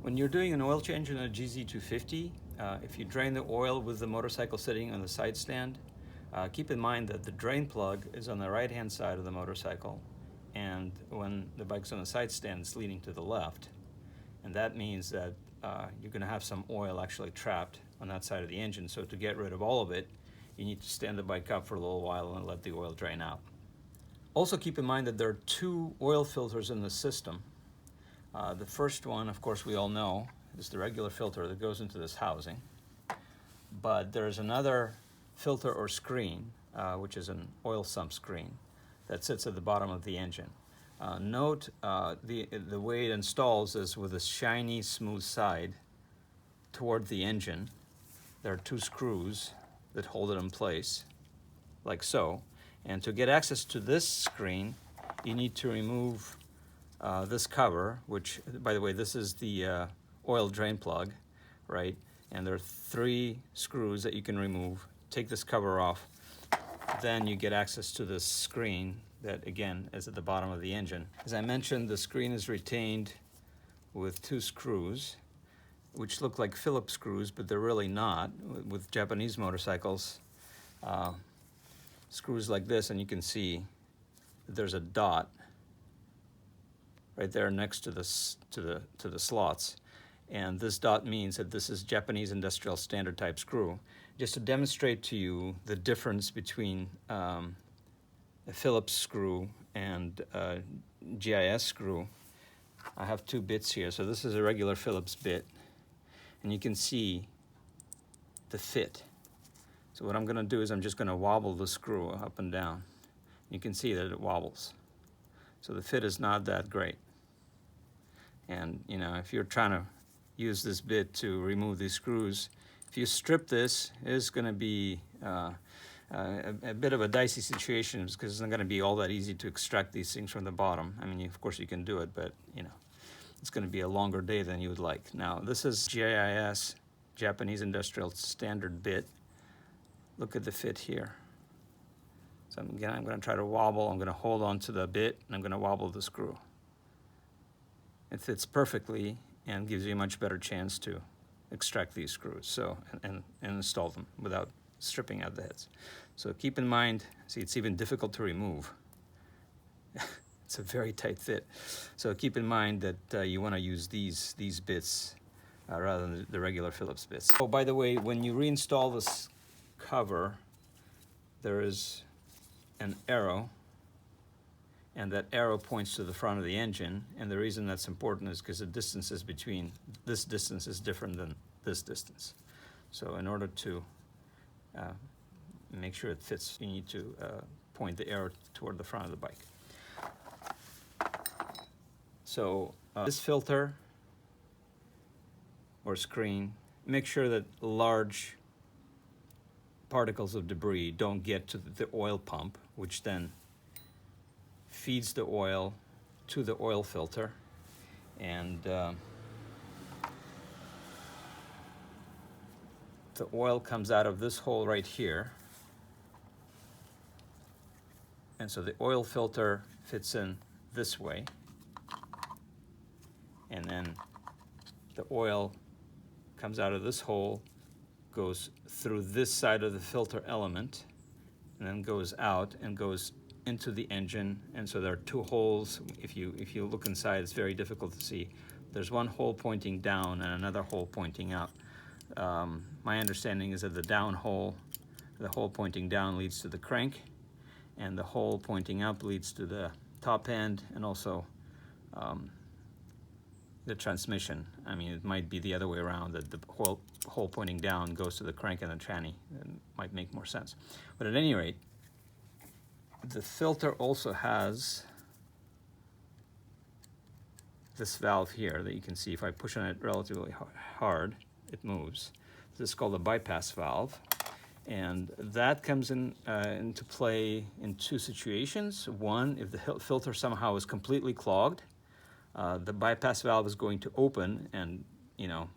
When you're doing an oil change in a GZ250, if you drain the oil with the motorcycle sitting on the side stand, keep in mind that the drain plug is on the right-hand side of the motorcycle, and when the bike's on the side stand, it's leaning to the left. And that means that you're going to have some oil actually trapped on that side of the engine. So to get rid of all of it, you need to stand the bike up for a little while and let the oil drain out. Also keep in mind that there are two oil filters in the system. The first one, of course, we all know, is the regular filter that goes into this housing. But there's another filter or screen, which is an oil sump screen, that sits at the bottom of the engine. Note the way it installs is with a shiny, smooth side toward the engine. There are two screws that hold it in place, like so. And to get access to this screen, you need to remove this cover, which, by the way, this is the oil drain plug, right? And there are three screws that you can remove. Take this cover off, then you get access to this screen that, again, is at the bottom of the engine. As I mentioned, the screen is retained with two screws, which look like Phillips screws, but they're really not. With Japanese motorcycles, screws like this, and you can see that there's a dot right there next to the slots, and this dot means that this is Japanese industrial standard type screw. Just to demonstrate to you the difference between a Phillips screw and a GIS screw, I have two bits here. So this is a regular Phillips bit, and you can see the fit. So what I'm going to do is I'm just going to wobble the screw up and down. You can see that it wobbles. So the fit is not that great. And you know, if you're trying to use this bit to remove these screws, if you strip this, it's going to be a bit of a dicey situation, because it's not going to be all that easy to extract these things from the bottom. I mean, of course you can do it, but you know, it's going to be a longer day than you would like. Now, this is GIS, Japanese Industrial Standard bit. Look at the fit here. So again, I'm going to try to wobble. I'm going to hold on to the bit, and I'm going to wobble the screw. It fits perfectly and gives you a much better chance to extract these screws, so and install them without stripping out the heads. So keep in mind, see, it's even difficult to remove. It's a very tight fit. So keep in mind that you want to use these bits rather than the regular Phillips bits. Oh, by the way, when you reinstall this cover, there is an arrow, and that arrow points to the front of the engine. And the reason that's important is because the distances between this distance is different than this distance. So in order to make sure it fits, you need to point the arrow toward the front of the bike. So this filter or screen, make sure that large particles of debris don't get to the oil pump, which then feeds the oil to the oil filter. And the oil comes out of this hole right here. And so the oil filter fits in this way. And then the oil comes out of this hole, goes through this side of the filter element, and then goes out and goes into the engine. And so there are two holes. If you look inside, it's very difficult to see. There's one hole pointing down and another hole pointing up. My understanding is that the down hole, the hole pointing down, leads to the crank, and the hole pointing up leads to the top end, and also the transmission. I mean, it might be the other way around, that the hole pointing down goes to the crank and the tranny. It might make more sense. But at any rate, the filter also has this valve here that you can see. If I push on it relatively hard, it moves. This is called a bypass valve. And that comes into play in two situations. One, if the filter somehow is completely clogged, the bypass valve is going to open, and you know,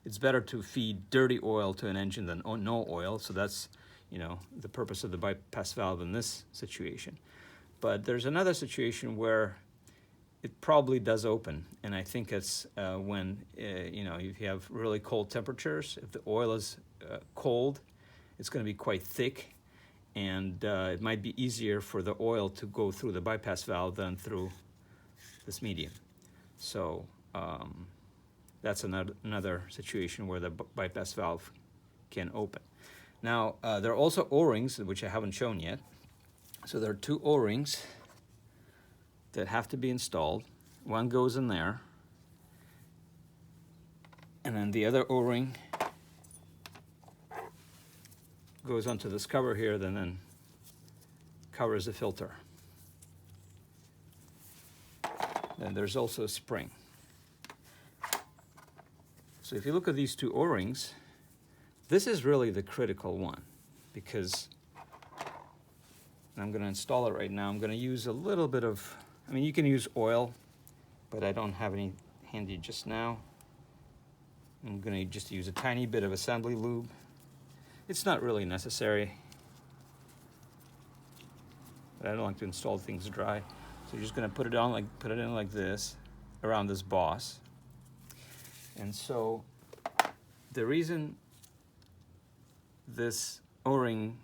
it's better to feed dirty oil to an engine than no oil. So that's, you know, the purpose of the bypass valve in this situation. But there's another situation where it probably does open, and I think it's when you know, if you have really cold temperatures, if the oil is cold, it's going to be quite thick, and it might be easier for the oil to go through the bypass valve than through this medium. So that's another situation where the bypass valve can open. Now there are also O-rings, which I haven't shown yet. So there are two O-rings that have to be installed. One goes in there, and then the other O-ring goes onto this cover here, then covers the filter. Then there's also a spring. So if you look at these two O-rings, this is really the critical one, because I'm going to install it right now. I'm going to use a little bit of, I mean, you can use oil, but I don't have any handy just now. I'm going to just use a tiny bit of assembly lube. It's not really necessary, but I don't like to install things dry. So you're just going to put it in like this around this boss. And so the reason this O-ring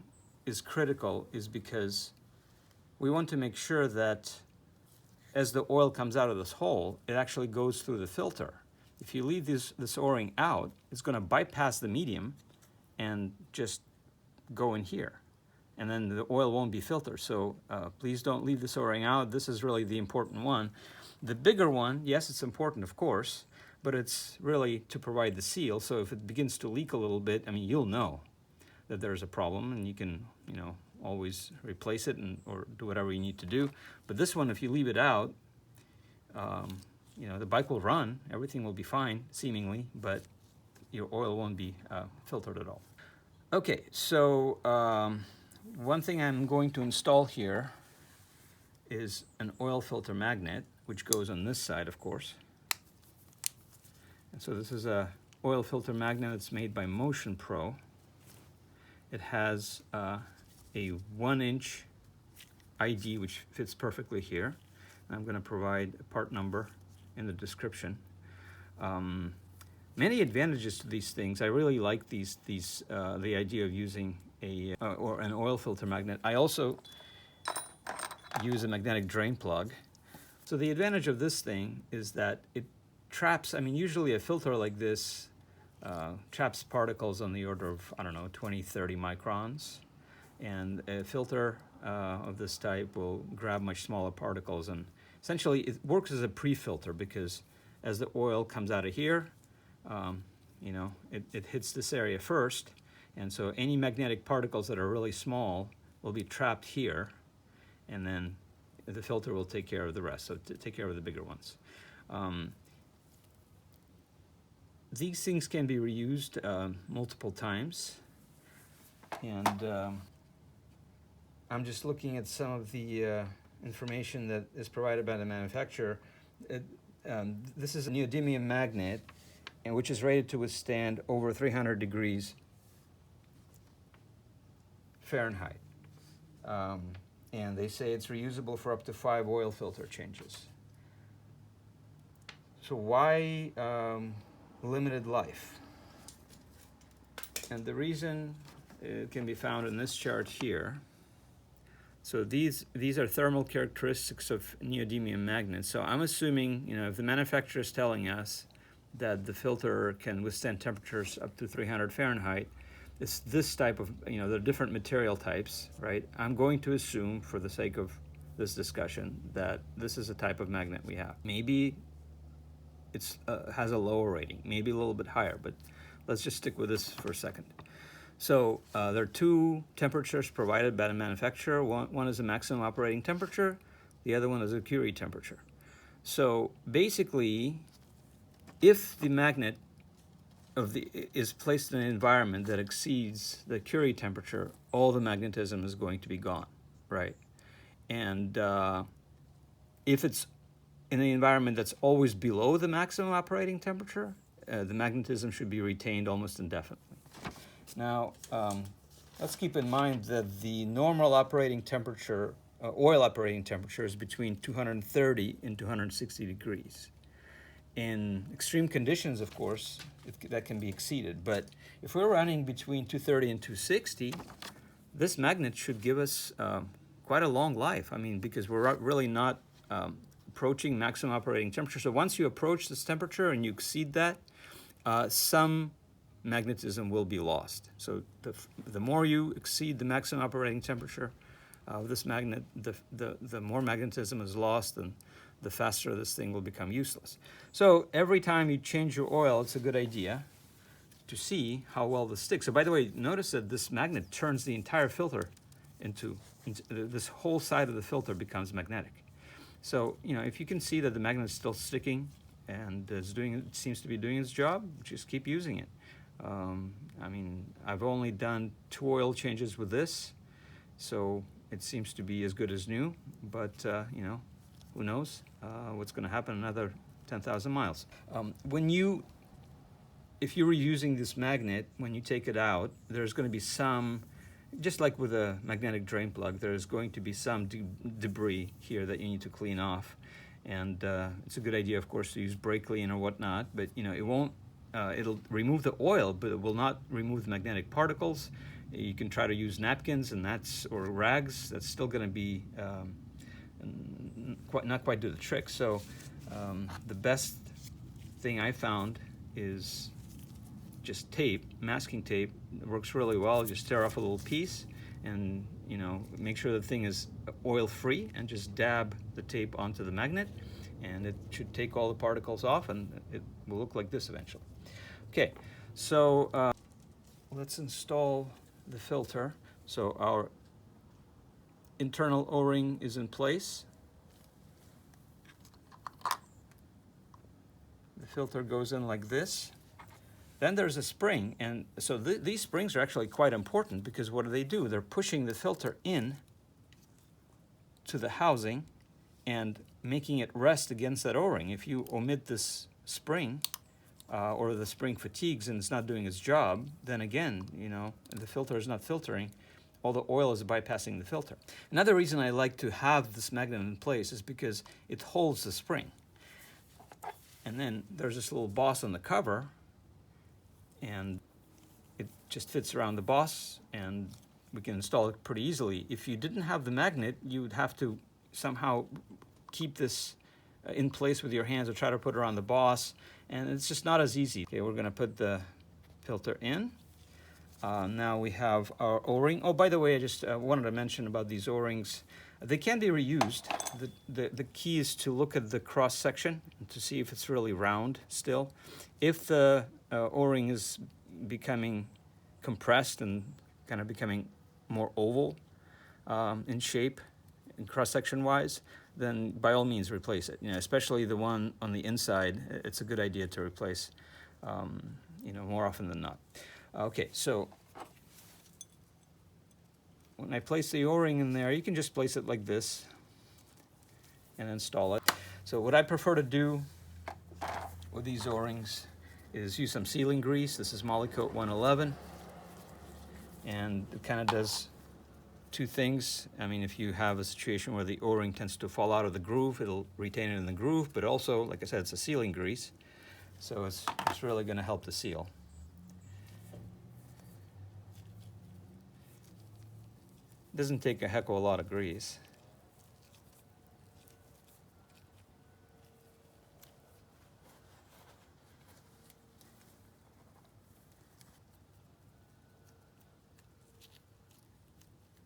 is critical is because we want to make sure that as the oil comes out of this hole, it actually goes through the filter. If you leave this O-ring out, it's going to bypass the medium and just go in here, and then the oil won't be filtered. So please don't leave this O-ring out. This is really the important one. The bigger one, yes, it's important, of course, but it's really to provide the seal. So if it begins to leak a little bit, I mean, you'll know that there's a problem, and you can, you know, always replace it or do whatever you need to do. But this one, if you leave it out, you know, the bike will run, everything will be fine, seemingly, but your oil won't be filtered at all. Okay, so one thing I'm going to install here is an oil filter magnet, which goes on this side, of course. And so this is a oil filter magnet that's made by Motion Pro. It has a 1-inch ID, which fits perfectly here. I'm going to provide a part number in the description. Many advantages to these things. I really like the idea of using or an oil filter magnet. I also use a magnetic drain plug. So the advantage of this thing is that it traps, I mean, usually a filter like this traps particles on the order of, I don't know, 20, 30 microns. And a filter of this type will grab much smaller particles, and essentially it works as a pre-filter, because as the oil comes out of here, you know, it hits this area first, and so any magnetic particles that are really small will be trapped here, and then the filter will take care of the rest, so take care of the bigger ones. These things can be reused multiple times, and I'm just looking at some of the information that is provided by the manufacturer. This is a neodymium magnet, and which is rated to withstand over 300 degrees Fahrenheit. And they say it's reusable for up to 5 oil filter changes. So why limited life? And the reason can be found in this chart here. So these are thermal characteristics of neodymium magnets. So I'm assuming, you know, if the manufacturer is telling us that the filter can withstand temperatures up to 300 Fahrenheit, it's this type of, you know, there are different material types, right? I'm going to assume, for the sake of this discussion, that this is a type of magnet we have. Maybe it's has a lower rating, maybe a little bit higher, but let's just stick with this for a second. So there are two temperatures provided by the manufacturer. One is the maximum operating temperature, the other one is a Curie temperature. So basically, if the magnet is placed in an environment that exceeds the Curie temperature, all the magnetism is going to be gone, right? And if it's in an environment that's always below the maximum operating temperature, the magnetism should be retained almost indefinitely. Now, let's keep in mind that the normal operating temperature oil operating temperature is between 230 and 260 degrees. In extreme conditions, of course, that can be exceeded. But if we're running between 230 and 260, this magnet should give us quite a long life. I mean, because we're really not approaching maximum operating temperature. So once you approach this temperature and you exceed that, some magnetism will be lost. So the more you exceed the maximum operating temperature of this magnet, the more magnetism is lost, and the faster this thing will become useless. So every time you change your oil, it's a good idea to see how well this sticks. So by the way, notice that this magnet turns the entire filter into this whole side of the filter becomes magnetic. So, you know, if you can see that the magnet is still sticking and it seems to be doing its job, just keep using it. I mean, I've only done 2 oil changes with this, so it seems to be as good as new, but you know, who knows what's going to happen in another 10,000 miles. If you were using this magnet, when you take it out, there's going to be some, just like with a magnetic drain plug, there's going to be some debris here that you need to clean off. And it's a good idea, of course, to use brake clean or whatnot, but you know, it won't, it'll remove the oil, but it will not remove the magnetic particles. You can try to use napkins or rags. That's still going to be not quite do the trick. So the best thing I found is just tape, masking tape. It works really well. Just tear off a little piece and, you know, make sure the thing is oil free, and just dab the tape onto the magnet, and it should take all the particles off, and it will look like this eventually. Okay, so let's install the filter. So our internal O-ring is in place. The filter goes in like this. Then there's a spring, and so these springs are actually quite important, because what do? They're pushing the filter in to the housing and making it rest against that O-ring. If you omit this spring, or the spring fatigues and it's not doing its job, then again, you know, the filter is not filtering. All the oil is bypassing the filter. Another reason I like to have this magnet in place is because it holds the spring. And then there's this little boss on the cover, and it just fits around the boss, and we can install it pretty easily. If you didn't have the magnet, you would have to somehow keep this in place with your hands or try to put it around the boss, and it's just not as easy. Okay, we're going to put the filter in. Now we have our O-ring. Oh, by the way, I just wanted to mention about these O-rings. They can be reused. The key is to look at the cross section to see if it's really round still. If the O-ring is becoming compressed and kind of becoming more oval in shape and cross-section wise, then by all means replace it. You know, especially the one on the inside, it's a good idea to replace, you know, more often than not. Okay, so when I place the O-ring in there, you can just place it like this and install it. So what I prefer to do with these O-rings is use some sealing grease. This is Molykote 111, and it kind of does 2 things. I mean, if you have a situation where the O-ring tends to fall out of the groove, it'll retain it in the groove, but also, like I said, it's a sealing grease, so it's really going to help the seal. It doesn't take a heck of a lot of grease.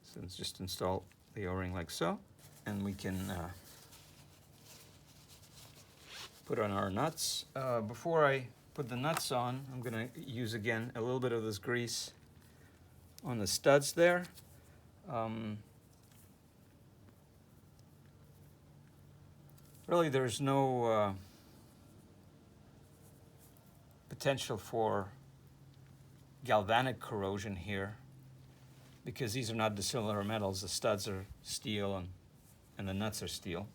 So let's just install the O-ring like so, and we can put on our nuts. Before I put the nuts on, I'm going to use again a little bit of this grease on the studs there. Really, there's no potential for galvanic corrosion here, because these are not dissimilar metals. The studs are steel and the nuts are steel.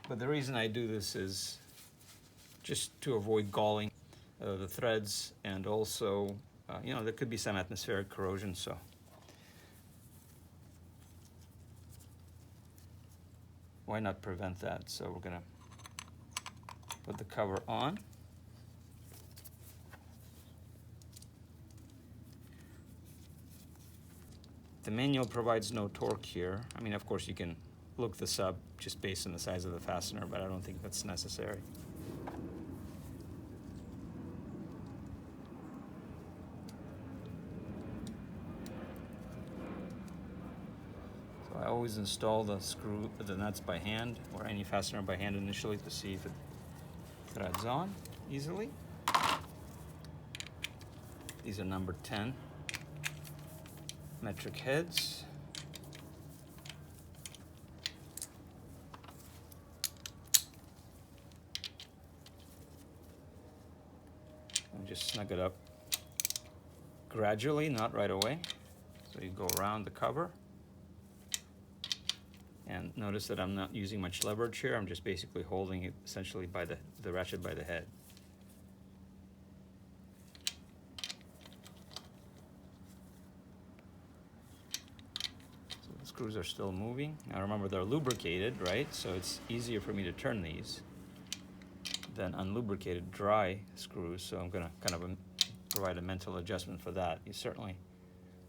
But the reason I do this is just to avoid galling the threads, and also, you know, there could be some atmospheric corrosion. So why not prevent that? So we're gonna put the cover on. The manual provides no torque here. I mean, of course, you can look this up just based on the size of the fastener, but I don't think that's necessary. So I always install the nuts by hand, or any fastener by hand initially, to see if it threads on easily. These are number 10 metric heads. And just snug it up gradually, not right away. So you go around the cover. And notice that I'm not using much leverage here. I'm just basically holding it essentially by the ratchet by the head. Screws are still moving. Now remember, they're lubricated, right? So it's easier for me to turn these than unlubricated dry screws. So I'm gonna kind of provide a mental adjustment for that. You certainly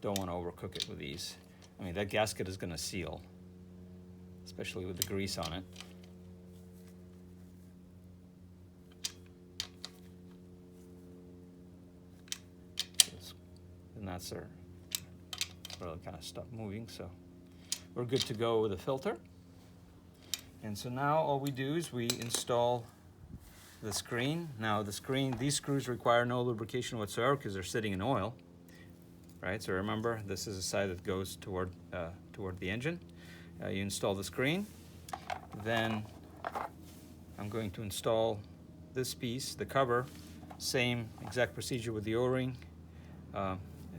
don't want to overcook it with these. I mean, that gasket is gonna seal, especially with the grease on it. The nuts are really kind of stopped moving, so we're good to go with the filter. And so now all we do is we install the screen. Now the screen, these screws require no lubrication whatsoever because they're sitting in oil, right? So remember, this is the side that goes toward the engine. You install the screen. Then I'm going to install this piece, the cover, same exact procedure with the O-ring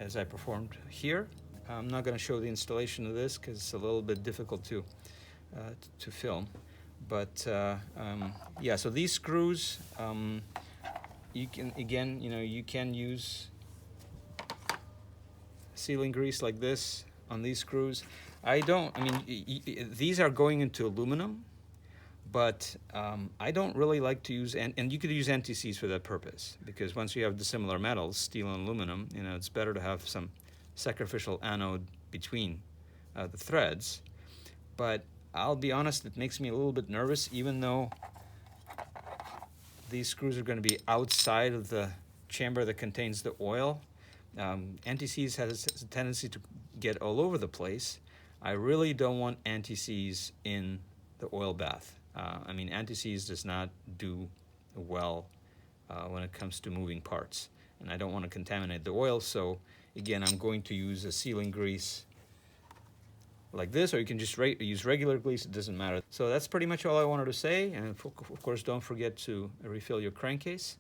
as I performed here. I'm not going to show the installation of this because it's a little bit difficult to film, but yeah. So these screws, you can you can use sealing grease like this on these screws. I mean, these are going into aluminum, but I don't really like to use, and you could use anti-seize for that purpose, because once you have dissimilar metals, steel and aluminum, it's better to have some sacrificial anode between the threads. But I'll be honest, it makes me a little bit nervous, even though these screws are going to be outside of the chamber that contains the oil. Anti-seize has a tendency to get all over the place. I really don't want anti-seize in the oil bath. I mean, anti-seize does not do well when it comes to moving parts, and I don't want to contaminate the oil. So again, I'm going to use a sealing grease like this, or you can just use regular grease, it doesn't matter. So that's pretty much all I wanted to say, and of course don't forget to refill your crankcase.